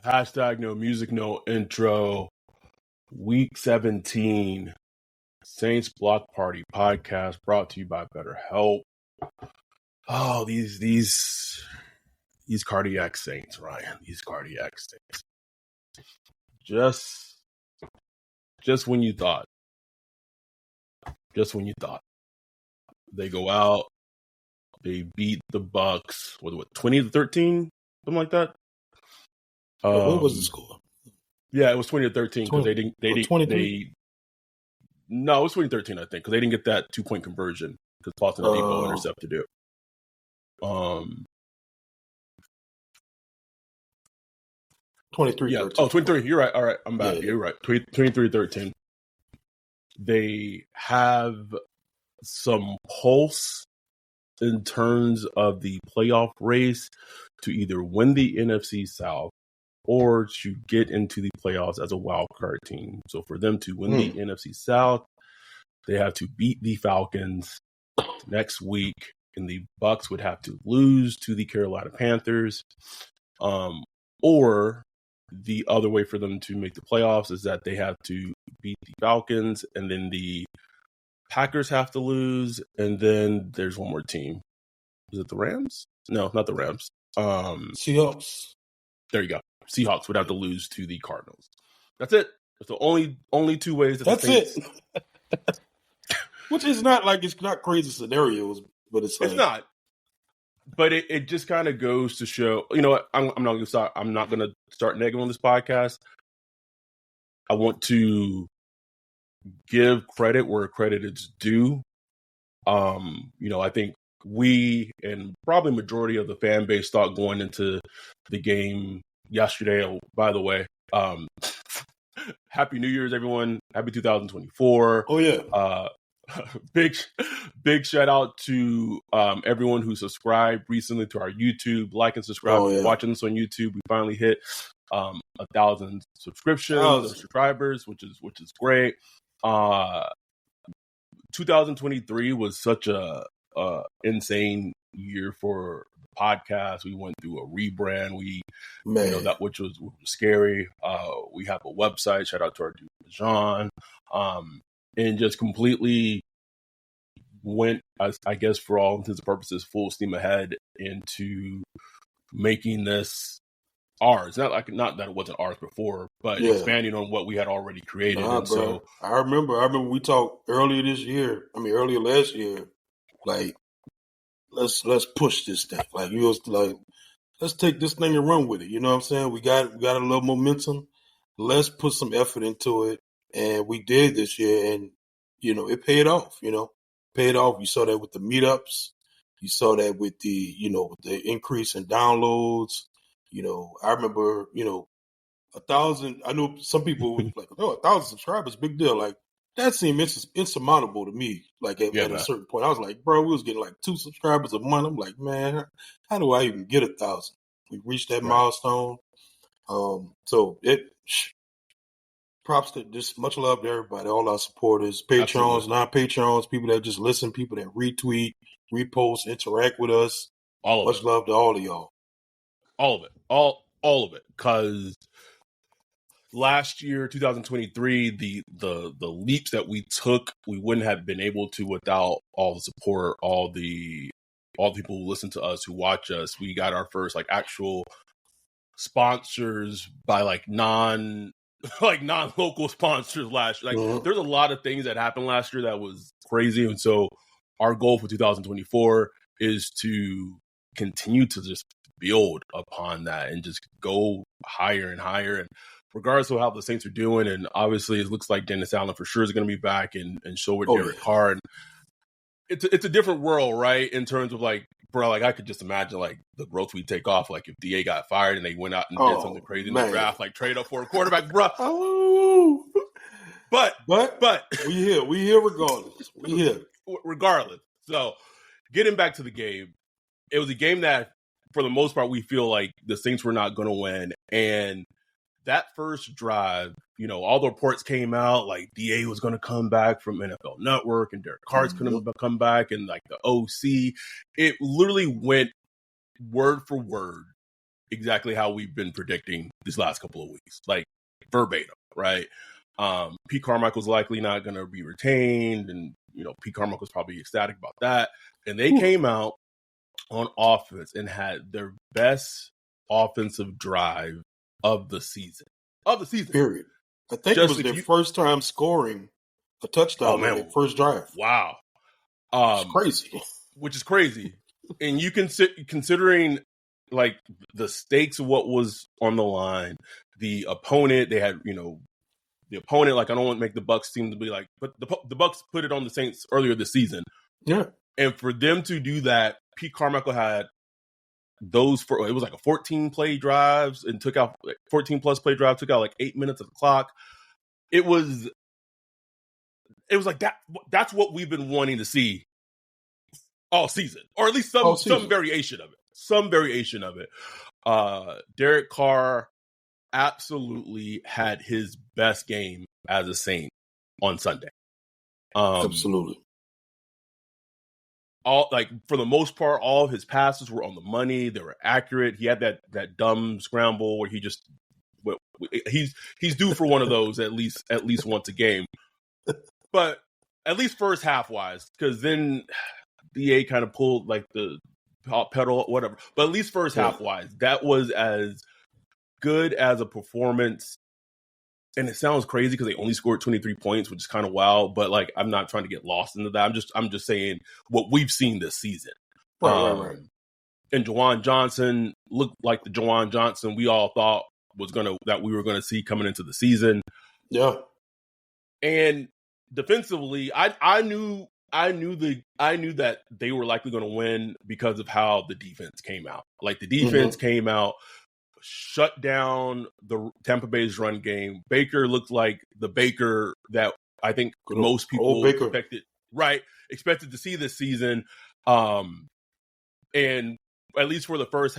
Hashtag no music, no intro. Week 17 Saints Block Party podcast brought to you by BetterHelp. Oh, these cardiac saints, Ryan. These cardiac saints. Just when you thought. They go out, they beat the Bucs with 20-13, something like that. What was the score? Yeah, it was 20-13 because no, it was 2013, I think, because they didn't get that 2-point conversion because Boston Depot intercepted it. 23-13. Yeah. Oh, 23. You're right. All right. I'm back. Yeah. You're right. 23-13. They have some pulse in terms of the playoff race to either win the NFC South or to get into the playoffs as a wild card team. So for them to win the NFC South, they have to beat the Falcons next week, and the Bucs would have to lose to the Carolina Panthers. Or the other way for them to make the playoffs is that they have to beat the Falcons, and then the Packers have to lose, and then there's one more team. Is it the Rams? No, not the Rams. Seahawks. There you go. Seahawks would have to lose to the Cardinals. That's it. That's the only two ways. That's it. Which is not like it's not crazy scenarios, but it's not. But it just kind of goes to show. You know what? I'm not going to start negative on this podcast. I want to give credit where credit is due. I think we and probably majority of the fan base thought going into the game yesterday. Oh, by the way, Happy New Year's, everyone. Happy 2024. Oh, yeah. Big shout out to everyone who subscribed recently to our YouTube. Like and subscribe. If you're watching this on YouTube, we finally hit 1,000 subscriptions, subscribers, which is great. 2023 was such a insane year for the podcast. We went through a rebrand. Which was scary. We have a website. Shout out to our dude John. And just completely went, I guess, for all intents and purposes, full steam ahead into making this ours. Not that it wasn't ours before, but expanding on what we had already created. So I remember we talked earlier last year, like let's push this thing. Like you was like, let's take this thing and run with it. You know what I'm saying? We got a little momentum. Let's put some effort into it. And we did this year, and, it paid off, Paid off. You saw that with the meetups. You saw that with the, with the increase in downloads. I remember, 1,000. I know some people were like, 1,000 subscribers, big deal. Like, that seemed insurmountable to me, like, at a certain point. I was like, bro, we was getting like 2 subscribers a month. I'm like, man, how do I even get 1,000? We reached that milestone. So props to just much love to everybody, all our supporters, patrons, non-patrons, people that just listen, people that retweet, repost, interact with us. Much love to all of y'all. All of it. All of it. Because last year, 2023, the leaps that we took, we wouldn't have been able to without all the support, all the people who listen to us, who watch us. We got our first actual sponsors by non-local sponsors last year. There's a lot of things that happened last year that was crazy. And so our goal for 2024 is to continue to just build upon that and just go higher and higher. And regardless of how the Saints are doing, and obviously it looks like Dennis Allen for sure is going to be back and show with Derek Carr. And it's a different world, right? In terms of bro, I could just imagine the growth we take off. If DA got fired and they went out and did something crazy in the draft, trade up for a quarterback, bro. Oh, but we here regardless. Regardless. So getting back to the game, it was a game that for the most part we feel like the Saints were not going to win, and that first drive, all the reports came out DA was going to come back from NFL Network and Derek Carr's going to come back and the OC. It literally went word for word exactly how we've been predicting these last couple of weeks, like verbatim, right? Pete Carmichael's likely not going to be retained, and Pete Carmichael's probably ecstatic about that. And they came out on offense and had their best offensive drive of the season. Period. I think it was their first time scoring a touchdown on their first drive. Wow. It's crazy. Which is crazy. And you considering like the stakes of what was on the line, the opponent, they had, the opponent, like I don't want to make the Bucs seem to be like, but the Bucs put it on the Saints earlier this season. Yeah. And for them to do that, Pete Carmichael had it was like a 14 play drives and took out 14 plus play drive, took out like 8 minutes of the clock. It was like that. That's what we've been wanting to see all season, or at least some variation of it. Some variation of it. Derek Carr absolutely had his best game as a Saint on Sunday. Absolutely. For the most part, all of his passes were on the money. They were accurate. He had that dumb scramble where he's due for one of those at least once a game. But at least first half wise, because then DA kind of pulled like the pedal, whatever. But at least first half wise, that was as good as a performance. And it sounds crazy because they only scored 23 points, which is kind of wild. But like, I'm not trying to get lost into that. I'm just saying what we've seen this season. Right. And Juwan Johnson looked like the Juwan Johnson we all thought that we were gonna see coming into the season. Yeah. And defensively, I knew that they were likely going to win because of how the defense came out. Like the defense came out, shut down the Tampa Bay's run game. Baker looked like the Baker that I think most people expected to see this season. And at least for the first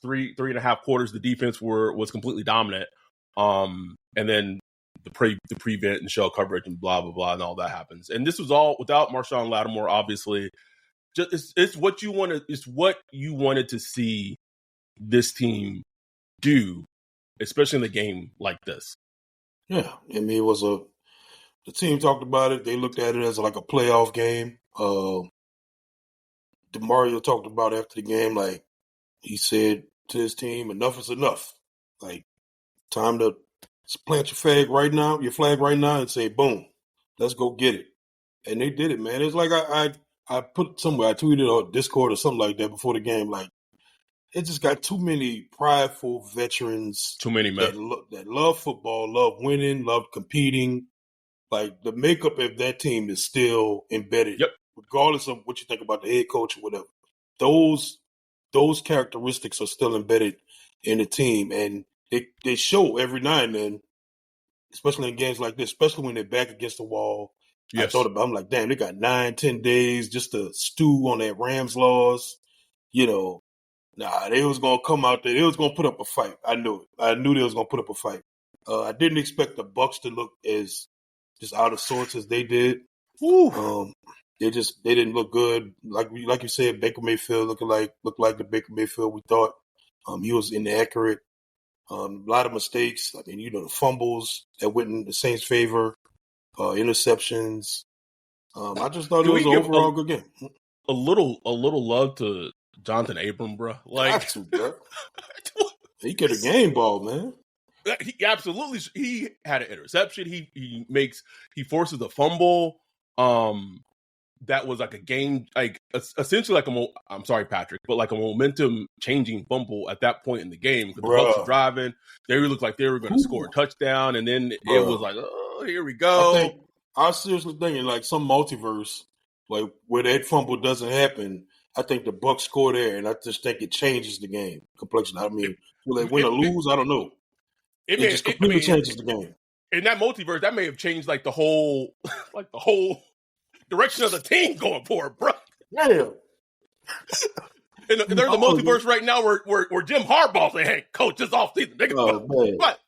three and a half quarters, the defense was completely dominant. And then the prevent and shell coverage and blah blah blah and all that happens. And this was all without Marshawn Lattimore, obviously. Just it's what you wanted. It's what you wanted to see this team do, especially in a game like this. Yeah, I mean, the team talked about it. They looked at it as like a playoff game. DeMario talked about after the game, like he said to his team, "Enough is enough. Like time to plant your flag right now, and say, boom, let's go get it." And they did it, man. It's like I put somewhere, I tweeted on Discord or something like that before the game, like it just got too many prideful veterans. Too many men that love football, love winning, love competing. Like the makeup of that team is still embedded, regardless of what you think about the head coach or whatever. Those characteristics are still embedded in the team, and they show every now and then, especially in games like this, especially when they're back against the wall. Yes. I'm like, damn, they got 9-10 days just to stew on that Rams loss. They was going to come out there. They was going to put up a fight. I knew it. I knew they was going to put up a fight. I didn't expect the Bucs to look as just out of sorts as they did. They didn't look good. Like you said, Baker Mayfield looked like the Baker Mayfield we thought. He was inaccurate. A lot of mistakes. I mean, the fumbles that went in the Saints' favor, interceptions. I just thought it was an overall good game. A little love to Jonathan Abram, bro. Like, bro. He get a game ball, man. He absolutely. He had an interception. He forces a fumble. That was like a game, like essentially like I'm sorry, Patrick, but like a momentum changing fumble at that point in the game because the Bucs were driving. They looked like they were going to score a touchdown, and then it was like, oh, here we go. I was seriously thinking like some multiverse, like where that fumble doesn't happen. I think the Bucs score there, and I just think it changes the game complexion. I mean, will they win or lose? I don't know. It just completely changes the game. In that multiverse, that may have changed like the whole direction of the team going forward, bro. Yeah. And there's a multiverse right now where Jim Harbaugh's saying, "Hey, coach, this offseason, nigga." Oh man. What?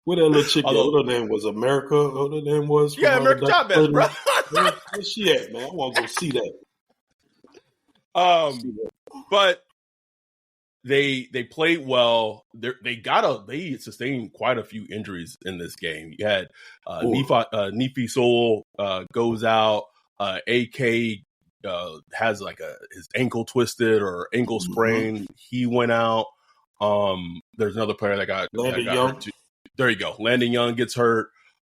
What that little chick? What her name was? America? What her name was? America Chavez, bro. Where's she at, man? I want to go see that. But they played well. They sustained quite a few injuries in this game. You had Nefi Sewell goes out. AK has like his ankle twisted or ankle sprain. He went out. There's another player that got hurt too. There you go. Landon Young gets hurt.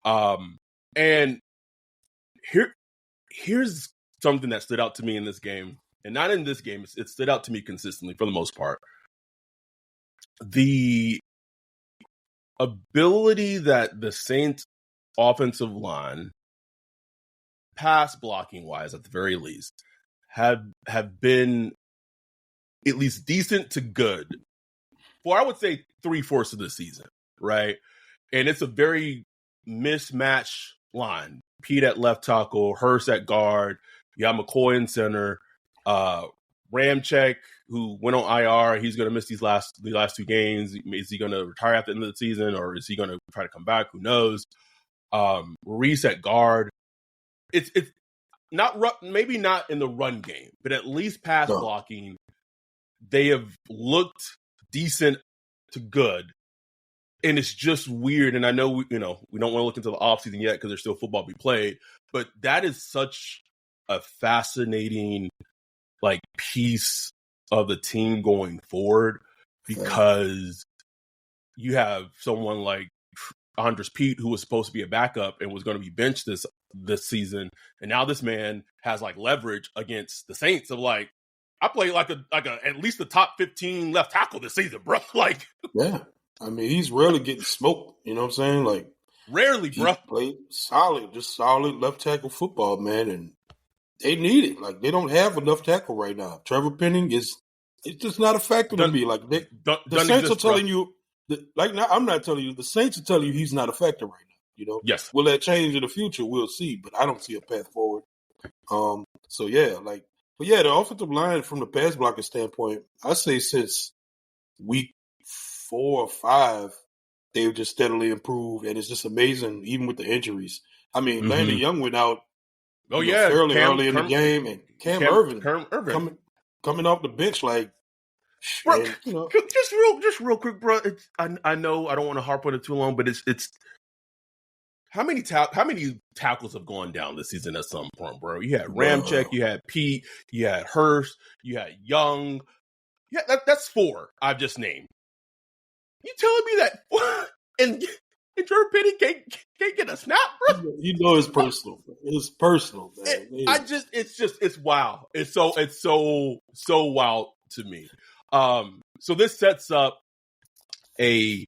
And here's something that stood out to me in this game, and not in this game. It stood out to me consistently for the most part. The ability that the Saints offensive line, pass blocking wise at the very least, have been at least decent to good for, I would say, 3/4 of the season, right? And it's a very mismatched line. Pete at left tackle, Hurst at guard, you got McCoy in center, Ramczyk, who went on IR, he's going to miss the last 2 games. Is he going to retire at the end of the season, or is he going to try to come back? Who knows? Reese at guard. It's not maybe not in the run game, but at least pass blocking, they have looked decent to good. And it's just weird. And I know we don't want to look into the offseason yet because there's still football to be played. But that is such a fascinating piece of the team going forward, because you have someone like Andres Pete, who was supposed to be a backup and was going to be benched this season, and now this man has leverage against the Saints of I play like a at least the top 15 left tackle this season, bro. Yeah, I mean, he's rarely getting smoked. You know what I'm saying? Rarely, bro. Played solid left tackle football, man, and they need it. They don't have enough tackle right now. Trevor Penning it's just not a factor to me. The Saints are telling you. Now, I'm not telling you. The Saints are telling you he's not a factor right now. Yes. Will that change in the future? We'll see. But I don't see a path forward. So yeah, but yeah, the offensive line from the pass blocking standpoint, I say since week 4 or 5, they've just steadily improved, and it's just amazing, even with the injuries. I mean, Landon Young went out. Fairly early in the game, and Cam Irvin coming off the bench bro, just real quick, bro. I know I don't want to harp on it too long, but it's how many tackles have gone down this season at some point, bro? You had Ramczyk, you had Pete, you had Hurst, you had Young. Yeah, that's 4 I've just named. You telling me that and Trevor Penning can't get a snap, bro? It's personal. It's personal, man. It's wild. It's so wild to me. So this sets up a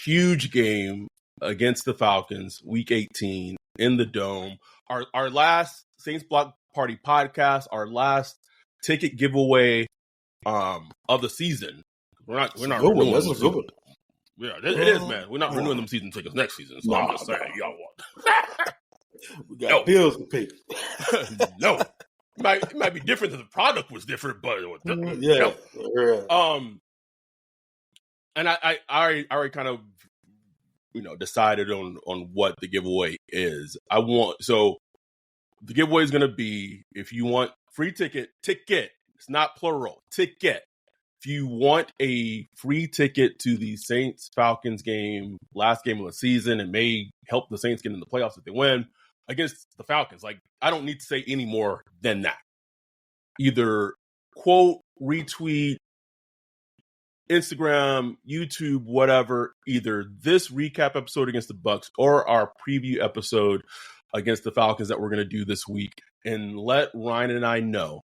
huge game against the Falcons, Week 18 in the Dome. Our last Saints Block Party podcast, our last ticket giveaway of the season. We're not renewing. That's a good one. Yeah, it is, man. We're not renewing them season tickets next season. So I'm just saying, y'all want. We got bills to pay. No. It might be different if the product was different, but yeah. And I already kind of decided on what the giveaway is. So the giveaway is going to be, if you want free ticket, it's not plural, ticket. If you want a free ticket to the Saints Falcons game, last game of the season, and may help the Saints get in the playoffs if they win against the Falcons, I don't need to say any more than that. Either quote, retweet, Instagram, YouTube, whatever, either this recap episode against the Bucs or our preview episode against the Falcons that we're going to do this week, and let Ryan and I know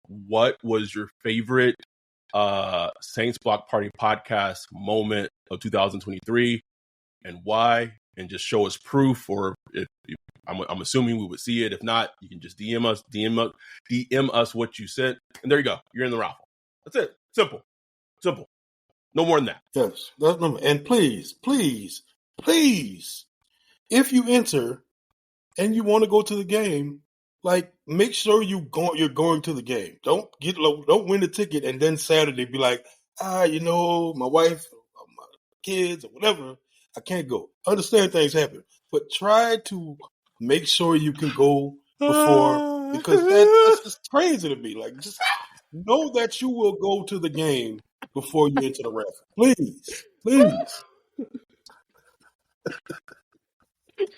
what was your favorite Saints Block Party podcast moment of 2023 and why, and just show us proof, or if I'm assuming we would see it. If not, you can just DM us what you sent, and there you go. You're in the raffle. That's it. Simple. No more than that. Yes. And please, if you enter and you want to go to the game, make sure you're going to the game. Don't win the ticket and then Saturday be like, my wife, or my kids, or whatever, I can't go. Understand things happen, but try to make sure you can go before, because that's just crazy to me. Just know that you will go to the game before you enter the raffle. Please.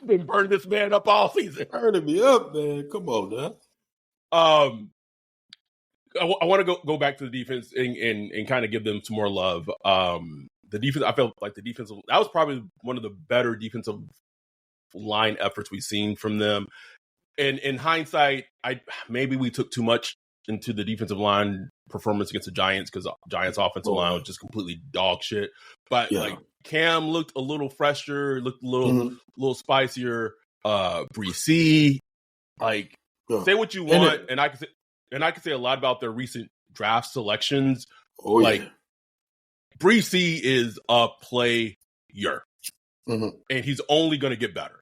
Been burning this man up all season. Burning me up, man. Come on now. I want to go back to the defense and kind of give them some more love. The defense, I felt like that was probably one of the better defensive line efforts we've seen from them. And in hindsight, maybe we took too much into the defensive line performance against the Giants because the Giants' offensive line was just completely dog shit. But like Cam looked a little fresher, looked a little spicier. Breece, like say what you want, and I can say a lot about their recent draft selections. Breece is a player, and he's only going to get better.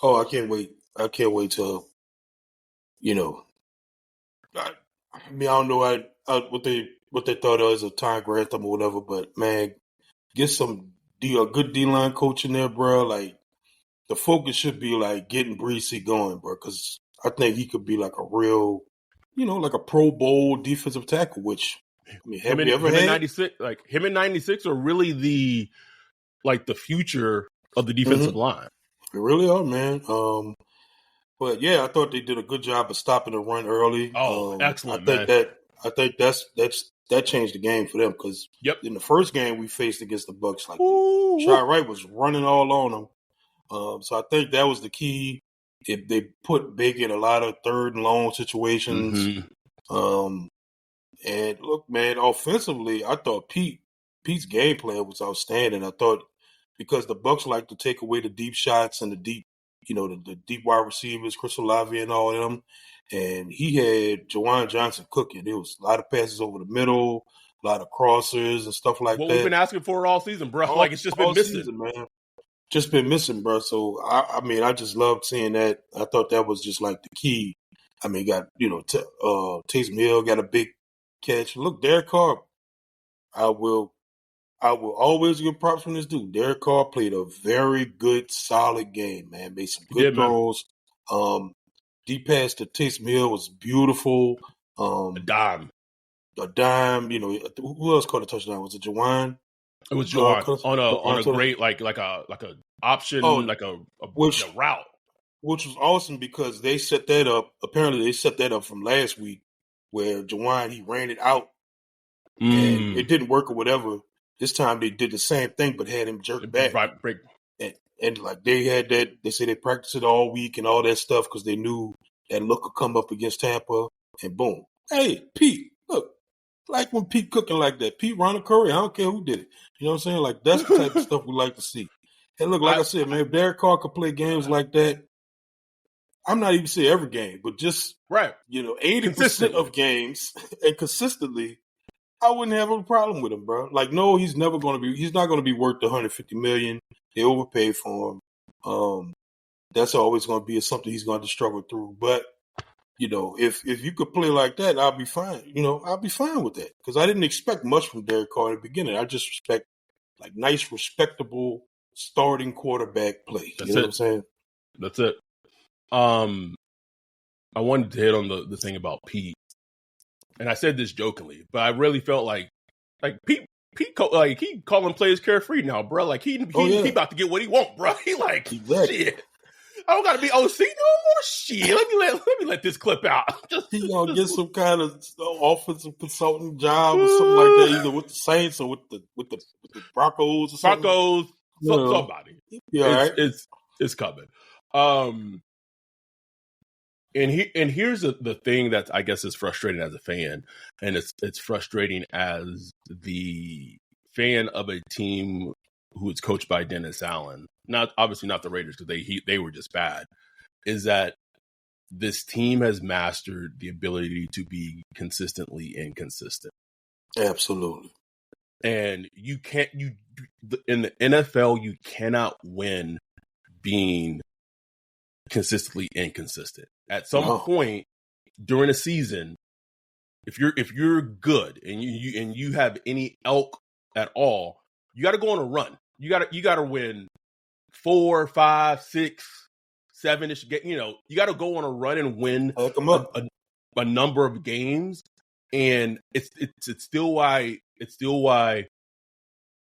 Oh, I can't wait. I can't wait till, I don't know what they thought of as a Ty Grantham or whatever, but man, get a good D-line coach in there, bro. Like, the focus should be like getting Breece going, bro, because I think he could be like a real, like a Pro Bowl defensive tackle. Which, I mean, have you ever had 96? Like him in 96 are really the future of the defensive line. They really are, man. But yeah, I thought they did a good job of stopping the run early. Excellent. I think that changed the game for them because in the first game we faced against the Bucs, like Shy Wright was running all on them. So I think that was the key. They put Big in a lot of third and long situations. And look, man, offensively, I thought Pete's game plan was outstanding. I thought because the Bucs like to take away the deep shots and the deep, the deep wide receivers, Chris Olave and all of them, and he had Jawan Johnson cooking. There was a lot of passes over the middle, a lot of crossers and stuff like that. What we've been asking for all season, bro. Like it's just been missing, season, man. Just been missing, bro. So I mean, I just loved seeing that. I thought that was just like the key. I mean, got Taysom Hill got a big catch. Look, Derek Carr. I will always give props from this dude. Derek Carr played a very good, solid game, man. Made some good throws. Deep pass to Taysom Hill was beautiful. A dime. Who else caught a touchdown? Was it Jawan? It was Jawan on a great like a option, like a route, which was awesome because they set that up. Apparently, they set that up from last week, where Jawan he ran it out and it didn't work or whatever. This time they did the same thing, but had him jerk back. And like they had that, they say they practiced it all week and all that stuff because they knew that look would come up against Tampa. And boom, hey Pete, look, like when Pete cooking like that, Pete run a curry. I don't care who did it. You know what I'm saying? Like that's the type of stuff we like to see. And look, like I said, man, if Derek Carr could play games like that, I'm not even saying every game, but just 80% of games and consistently. I wouldn't have a problem with him, bro. Like, no, he's not going to be worth the $150 million. They overpaid for him. That's always going to be something he's going to struggle through. But, if you could play like that, I'll be fine. I'll be fine with that. Because I didn't expect much from Derek Carr in the beginning. I just expect, like, nice, respectable starting quarterback play. You know what I'm saying? That's it. I wanted to hit on the thing about Pete. And I said this jokingly, but I really felt like Pete, like he calling players carefree now, bro. Like he about to get what he want, bro. He like shit. I don't gotta be OC no more. Shit, let me let this clip out. He gonna get some kind of offensive consulting job or something like that, either with the Saints or with the Broncos or something. Somebody. Yeah, it's coming. And here's the thing that I guess is frustrating as a fan, and it's frustrating as the fan of a team who is coached by Dennis Allen. Obviously not the Raiders because they were just bad. Is that this team has mastered the ability to be consistently inconsistent. Absolutely. And in the NFL you cannot win being consistently inconsistent. At some point during a season, if you're good and you have any elk at all, you got to go on a run. You got to win 4, 5, 6, 7ish. You got to go on a run and win a number of games. And it's still why it's still why,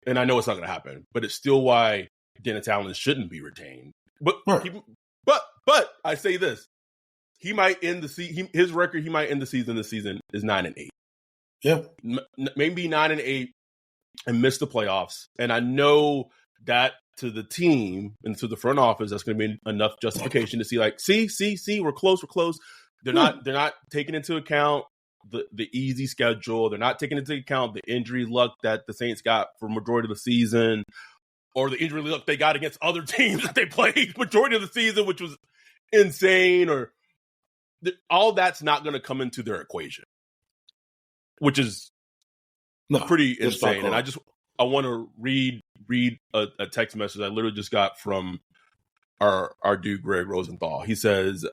and I know it's not going to happen, but it's still why Dennis Allen shouldn't be retained. But but I say this: he might end the season. His record, he might end the season. This season is 9-8. Yeah, maybe 9-8 and miss the playoffs. And I know that to the team and to the front office, that's going to be enough justification to see, like, see, we're close. They're not taking into account the easy schedule. They're not taking into account the injury luck that the Saints got for majority of the season, or the injury luck they got against other teams that they played majority of the season, which was insane. Or all that's not going to come into their equation, which is pretty insane. And I want to read a text message I literally just got from our dude Greg Rosenthal. He says,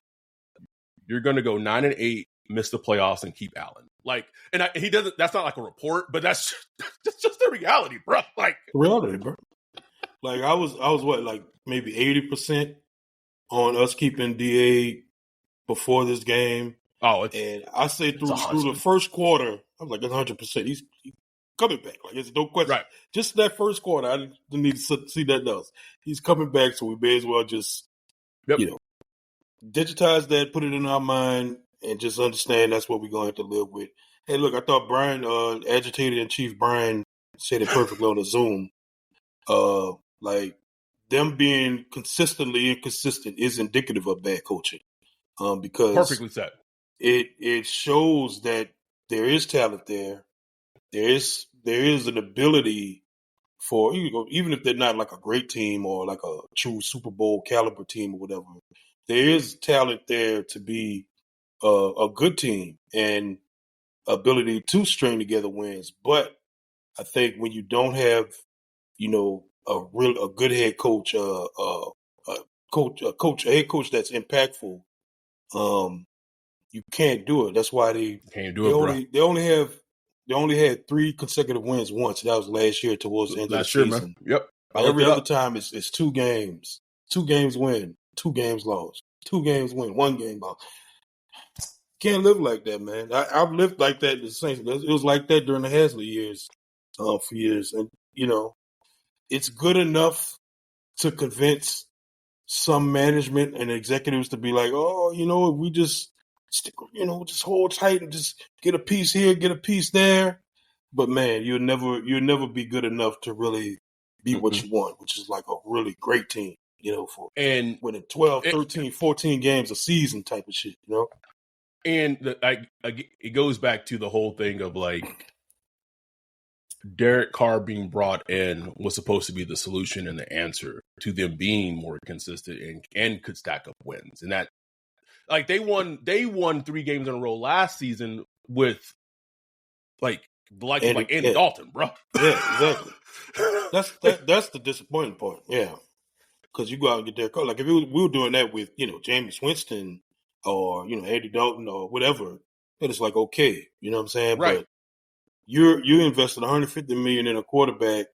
"You're going to go 9-8, miss the playoffs, and keep Allen." Like, and he doesn't. That's not like a report, but that's just the reality, bro. Like, reality, bro. Like I was what, like maybe 80% on us keeping DA before this game. Oh, and I say through the first quarter, I was like, 100%. He's coming back. Like, it's no question. Right. Just that first quarter, I didn't need to see that else. He's coming back, so we may as well just, digitize that, put it in our mind, and just understand that's what we're going to have to live with. Hey, look, I thought Brian, Agitated and Chief Brian, said it perfectly on the Zoom. Like, them being consistently inconsistent is indicative of bad coaching. Because perfectly said. It shows that there is talent there. There is an ability for, even if they're not like a great team or like a true Super Bowl caliber team or whatever, there is talent there to be a good team and ability to string together wins. But I think when you don't have, a good head coach, a head coach that's impactful, you can't do it. That's why they only had 3 consecutive wins once. That was last year towards the end of the season. Man. Yep. Every other time it's 2 games. 2 games win, 2 games lost. 2 games win, 1 game lost. Can't live like that, man. I've lived like that in the Saints. It was like that during the Hasley years, for years. And, it's good enough to convince some management and executives to be like, oh, we just stick, just hold tight and just get a piece here, get a piece there. But man, you'll never be good enough to really be what you want, which is like a really great team, for and winning 12, 13, 14 games a season type of shit, And it goes back to the whole thing of like Derek Carr being brought in was supposed to be the solution and the answer to them being more consistent and could stack up wins. And that, like, they won 3 games in a row last season with like Andy Dalton, bro. Yeah, exactly. That's the disappointing part. Yeah, because you go out and get Derek Carr. Like if we were doing that with Jameis Winston or Andy Dalton or whatever, then it's like okay, you know what I'm saying? Right. But you invested $150 million in a quarterback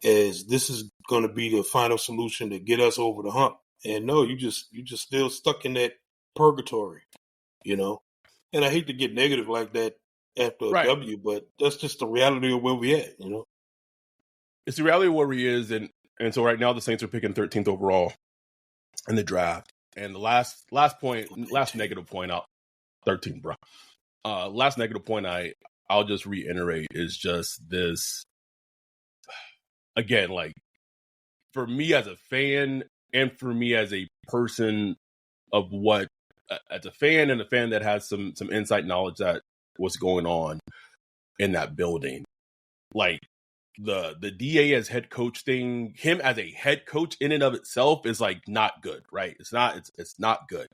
as this is going to be the final solution to get us over the hump. And no, you just still stuck in that purgatory, And I hate to get negative like that after a W, but that's just the reality of where we at, It's the reality of where we is, and so right now the Saints are picking 13th overall in the draft. And the last negative point out 13, bro. Last negative point I'll just reiterate is just this, again, like for me as a fan and for me as a person of what, as a fan and a fan that has some insight knowledge that what's going on in that building, like the DA as head coach thing, him as a head coach in and of itself is like not good, right? It's not good.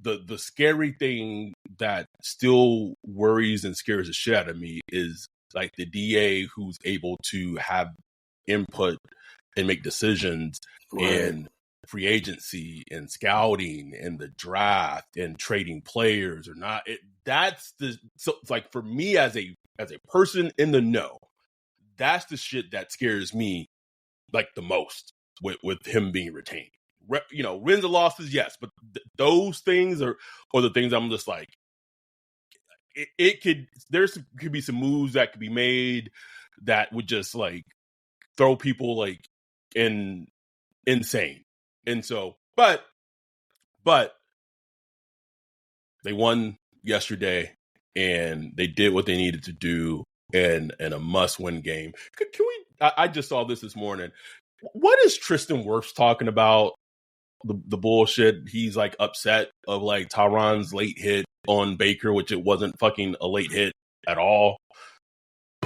The scary thing that still worries and scares the shit out of me is like the DA who's able to have input and make decisions in free agency and scouting and the draft and trading players or not. So it's like for me as a person in the know, that's the shit that scares me like the most with him being retained. Wins and losses, yes, but those things are the things I'm just like, there could be some moves that could be made that would just like throw people like insane. And so, but they won yesterday and they did what they needed to do in a must-win game. Can we? I just saw this morning. What is Tristan Wirfs talking about? The bullshit. He's like upset of like Tyron's late hit on Baker, which it wasn't fucking a late hit at all.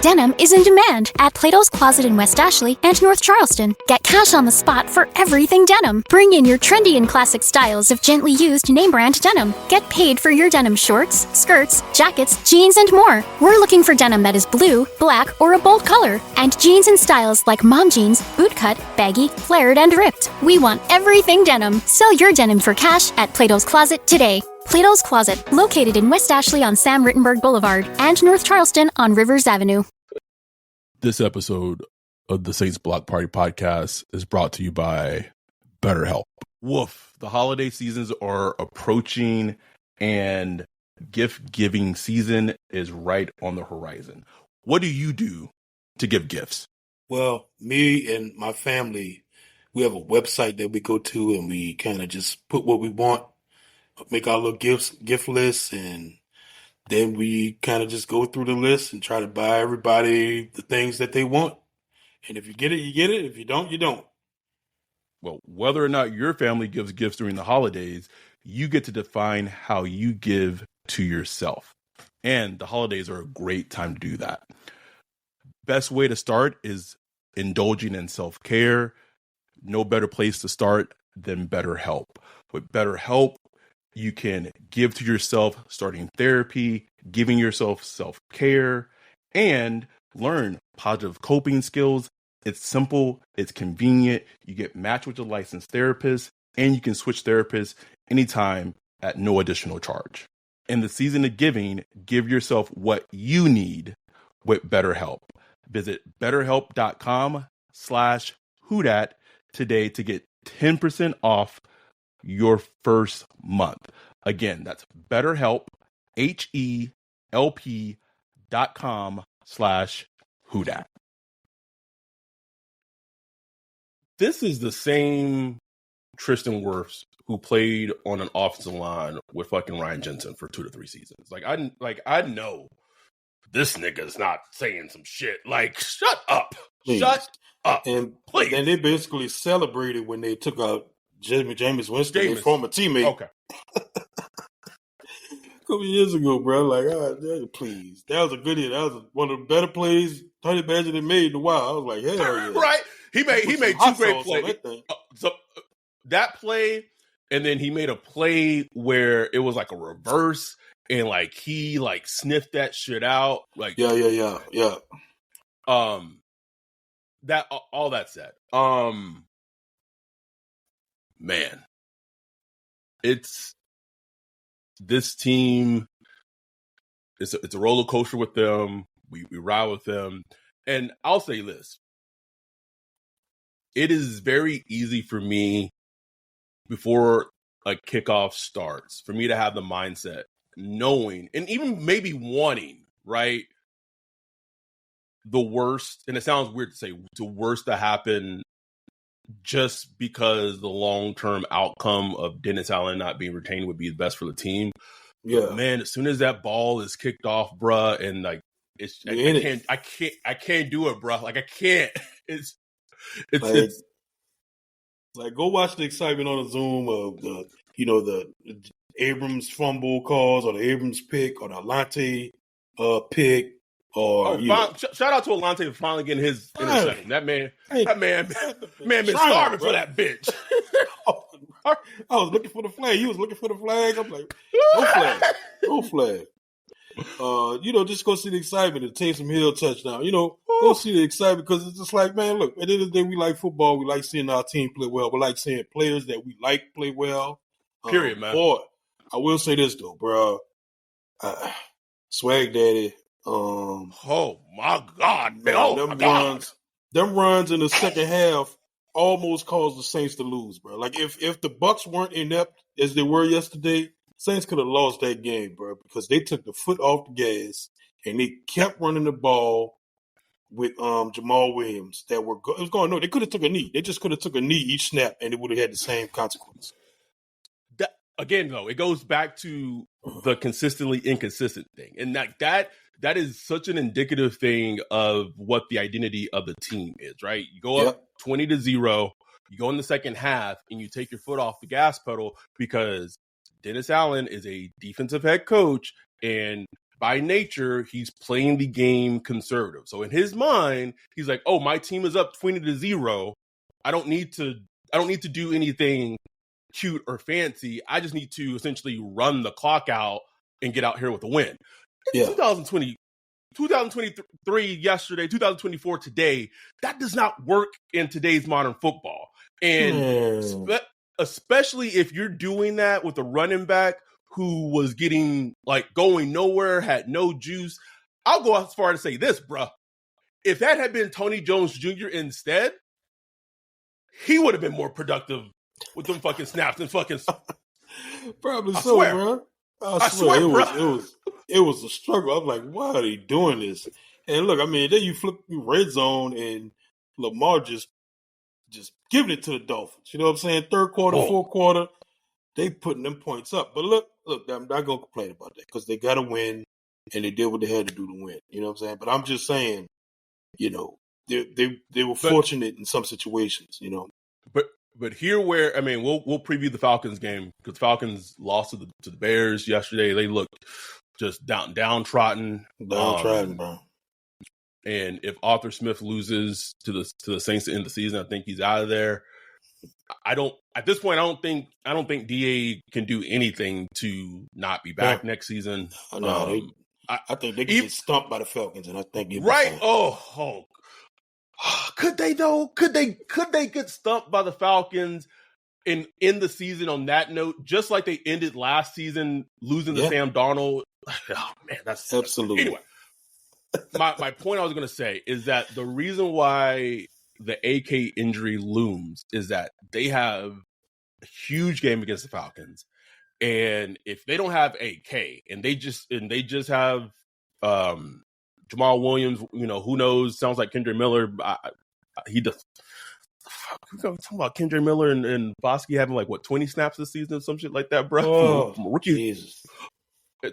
Denim is in demand at Plato's Closet in West Ashley and North Charleston. Get cash on the spot for everything denim. Bring in your trendy and classic styles of gently used name brand denim. Get paid for your denim shorts, skirts, jackets, jeans, and more. We're looking for denim that is blue, black, or a bold color, and jeans in styles like mom jeans, bootcut, baggy, flared, and ripped. We want everything denim. Sell your denim for cash at Plato's Closet today. Plato's Closet, located in West Ashley on Sam Rittenberg Boulevard and North Charleston on Rivers Avenue. This episode of the Saints Block Party podcast is brought to you by BetterHelp. Woof. The holiday seasons are approaching and gift-giving season is right on the horizon. What do you do to give gifts? Well, me and my family, we have a website that we go to and we kind of just put what we want, make our little gift lists, and then we kind of just go through the list and try to buy everybody the things that they want. And if you get it, you get it. If you don't, you don't. Well, whether or not your family gives gifts during the holidays, you get to define how you give to yourself. And the holidays are a great time to do that. Best way to start is indulging in self-care. No better place to start than BetterHelp. With BetterHelp, you can give to yourself starting therapy, giving yourself self-care, and learn positive coping skills. It's simple, it's convenient, you get matched with a licensed therapist, and you can switch therapists anytime at no additional charge. In the season of giving, give yourself what you need with BetterHelp. Visit betterhelp.com/whodat today to get 10% off your first month. Again, that's BetterHelp, HELP.com/whodat. This is the same Tristan Wirfs who played on an offensive line with fucking Ryan Jensen for 2 to 3 seasons. I know this nigga's not saying some shit. Like, shut up. Please. Shut up. And please. And they basically celebrated when they took out Jameis Winston, their former teammate. Okay. A couple years ago, bro. Like, please. That was a good hit. That was one of the better plays Tony Badger had made in a while. I was like, hell yeah. Right. He made 2 great plays. That play, and then he made a play where it was like a reverse, and like he like sniffed that shit out. Like yeah. That all that said, man, it's this team. It's a roller coaster with them. We ride with them, and I'll say this: it is very easy for me before a kickoff starts for me to have the mindset, knowing and even maybe wanting, right, the worst. And it sounds weird to say the worst to happen, just because the long-term outcome of Dennis Allen not being retained would be the best for the team. Yeah, but man, as soon as that ball is kicked off, bruh, and like I can't do it, bruh. Like I can't. It's like go watch the excitement on the Zoom of the Abrams fumble calls or the Abrams pick or the Alante pick. Or shout out to Alante for finally getting his interception. That man been starving for that bitch. I was looking for the flag. He was looking for the flag. I'm like, no flag. Just go see the excitement. The Taysom Hill touchdown. Go see the excitement because it's just like, man, look, at the end of the day, we like football. We like seeing our team play well. We like seeing players that we like play well. Period, man. Boy, I will say this though, bro. Swag Daddy. Oh my God, man! Them runs in the second half almost caused the Saints to lose, bro. Like if the Bucs weren't inept as they were yesterday, Saints could have lost that game, bro, because they took the foot off the gas and they kept running the ball. with Jamal Williams that were it was going. No, they could have took a knee. They just could have took a knee each snap, and it would have had the same consequence. That, again, though, it goes back to the consistently inconsistent thing, and that is such an indicative thing of what the identity of the team is. Right? You go up 20-0. You go in the second half, and you take your foot off the gas pedal because Dennis Allen is a defensive head coach, and by nature, he's playing the game conservative. So in his mind, he's like, "Oh, my team is up 20-0. I don't need to do anything cute or fancy. I just need to essentially run the clock out and get out here with a win." Yeah. 2023 yesterday, 2024 today, that does not work in today's modern football. And especially if you're doing that with a running back who was getting going nowhere, had no juice. I'll go as far to say this, bruh. If that had been Tony Jones Jr. instead, he would have been more productive with them fucking snaps and fucking. Probably so, bro. I swear it was a struggle. I'm like, why are they doing this? And look, I mean, then you flip red zone and Lamar just giving it to the Dolphins. You know what I'm saying? Third quarter, fourth quarter, they putting them points up. But look, I'm not gonna complain about that because they got to win, and they did what they had to do to win. You know what I'm saying? But I'm just saying, they were fortunate in some situations. You know, but here where we'll preview the Falcons game because Falcons lost to the Bears yesterday. They looked just downtrodden, bro. And if Arthur Smith loses to the Saints to end the season, I think he's out of there. At this point, I don't think DA can do anything to not be back next season. I think they can get stumped by the Falcons, and I think right. Oh, could they though? Could they get stumped by the Falcons in the season on that note, just like they ended last season, losing to Sam Darnold? Oh man, that's absolutely. Anyway, my point I was going to say is that the reason why the AK injury looms is that they have a huge game against the Falcons, and if they don't have AK and they just have Jamal Williams, who knows? Sounds like Kendra Miller. He does. We're talking about Kendra Miller and Bosky having 20 snaps this season, some shit like that, bro. From a rookie. Jesus.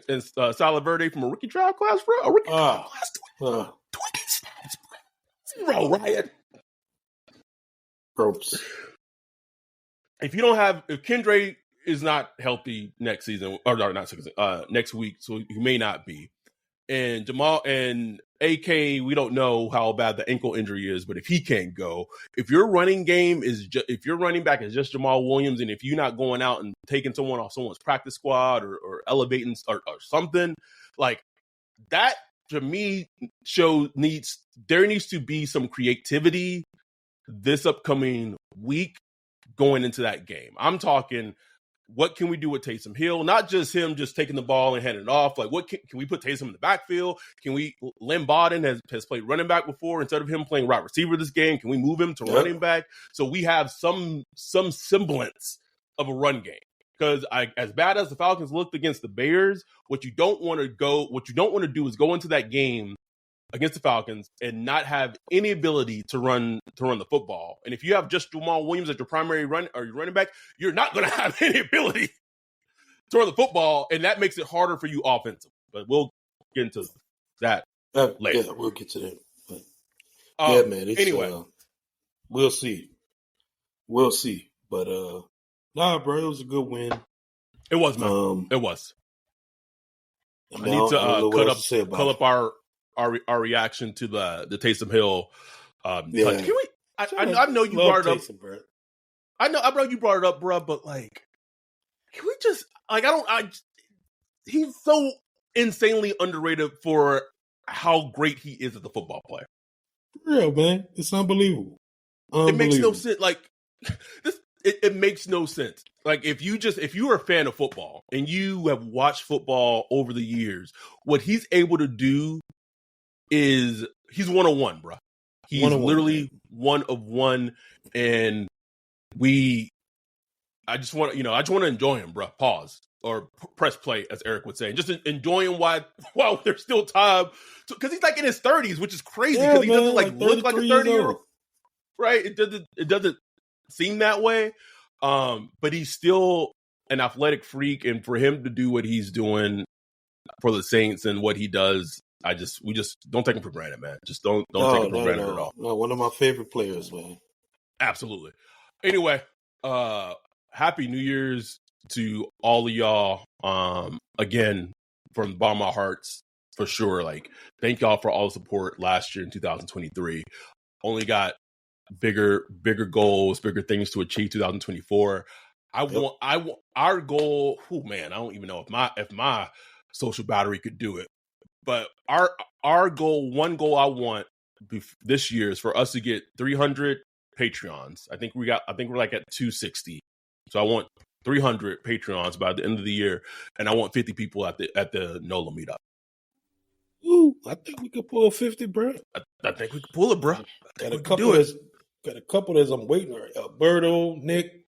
And Salaverde from a rookie draft class, bro. A rookie draft class, 20 snaps, bro. Zero, Ryan. Ropes. If Kendra is not healthy next season, or not next week, so he may not be. And Jamal and AK, we don't know how bad the ankle injury is, but if he can't go, if your running back is just Jamal Williams, and if you're not going out and taking someone off someone's practice squad or elevating or something like that, to me, there needs to be some creativity this upcoming week going into that game. I'm talking, what can we do with Taysom Hill? Not just him just taking the ball and handing it off. What can we put Taysom in the backfield? Can we? Lynn Bowden has played running back before. Instead of him playing wide receiver this game, can we move him to running back so we have some semblance of a run game? Because as bad as the Falcons looked against the Bears, what you don't want to do is go into that game against the Falcons and not have any ability to run the football. And if you have just Jamal Williams as your primary running back, you're not going to have any ability to run the football, and that makes it harder for you offensively. But we'll get into that later. Yeah, we'll get to that. But, man. Anyway, we'll see. But nah, bro, it was a good win. It was, man. It was. I need to cut up our reaction to the Taysom Hill touch. Can we? I know you brought it up. Taysom, bro. I know you brought it up, bro. But can we just he's so insanely underrated for how great he is as a football player. Real, man, it's unbelievable. It makes no sense. It makes no sense. If you're a fan of football and you have watched football over the years, what he's able to do is he's 101, bro. He's literally 1 of 1, and I just want to enjoy him, bro. Pause. or press play, as Eric would say, and just enjoying while there's still time. Because he's like in his 30s, which is crazy because he doesn't look like a 30-year-old. Right? It doesn't seem that way. But he's still an athletic freak, and for him to do what he's doing for the Saints and what he does, we just don't take him for granted, man. Just don't take him for granted at all. No, one of my favorite players, man. Absolutely. Anyway, Happy New Year's to all of y'all. Again, from the bottom of my hearts, for sure. Like, thank y'all for all the support last year in 2023. Only got bigger goals, bigger things to achieve 2024. I want our goal. Oh man, I don't even know if my social battery could do it. But our goal, one goal I want this year is for us to get 300 Patreons. I think we're like at 260. So I want 300 Patreons by the end of the year, and I want 50 people at the NOLA meetup. Ooh, I think we could pull 50, bro. I think we could pull it, bro. Got a couple that's I'm waiting on. Alberto, Nick,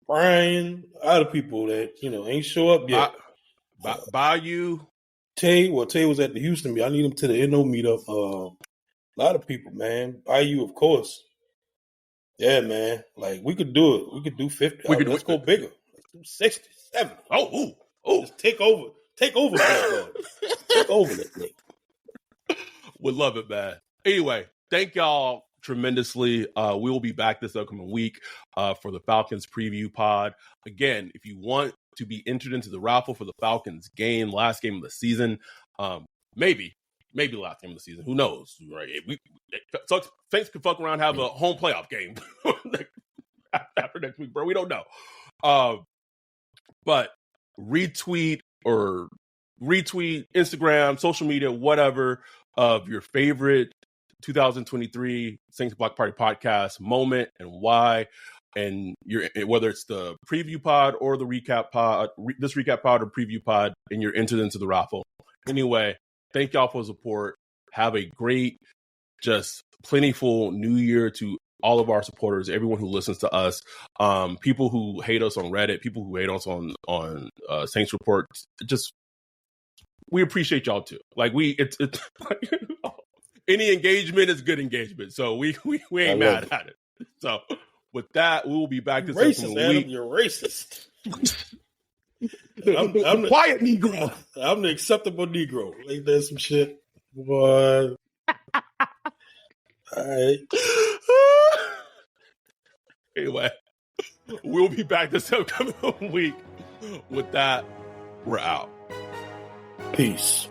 Brian, other people that ain't show up yet. Bayou, Tay was at the Houston meet. I need him to the NO meetup. A lot of people, man. Bayou, of course. Yeah, man. Like, we could do it. We could do 50. Let's go bigger. Let's do 60, 70. Oh. Just take over. Take over that. Take over that thing. Would love it, man. Anyway, thank y'all tremendously. We will be back this upcoming week for the Falcons preview pod. Again, if you want to be entered into the raffle for the Falcons game, last game of the season, maybe the last game of the season. Who knows? Right? Saints could fuck around, have a home playoff game after next week, bro. We don't know. But retweet Instagram, social media, whatever, of your favorite 2023 Saints Block Party podcast moment and why. And whether it's the preview pod or the recap pod, this recap pod or preview pod, and you're entered into the raffle. Anyway, thank y'all for the support. Have a great, just plentiful new year to all of our supporters, everyone who listens to us, people who hate us on Reddit, people who hate us on Saints Report. Just, we appreciate y'all too. Like, it's any engagement is good engagement. So we ain't mad at it. So with that, we will be back this racist, Adam, week. you're racist. I'm quiet Negro. I'm the acceptable Negro. Ain't that some shit? Boy. All right. Anyway, we'll be back this upcoming week. With that, we're out. Peace.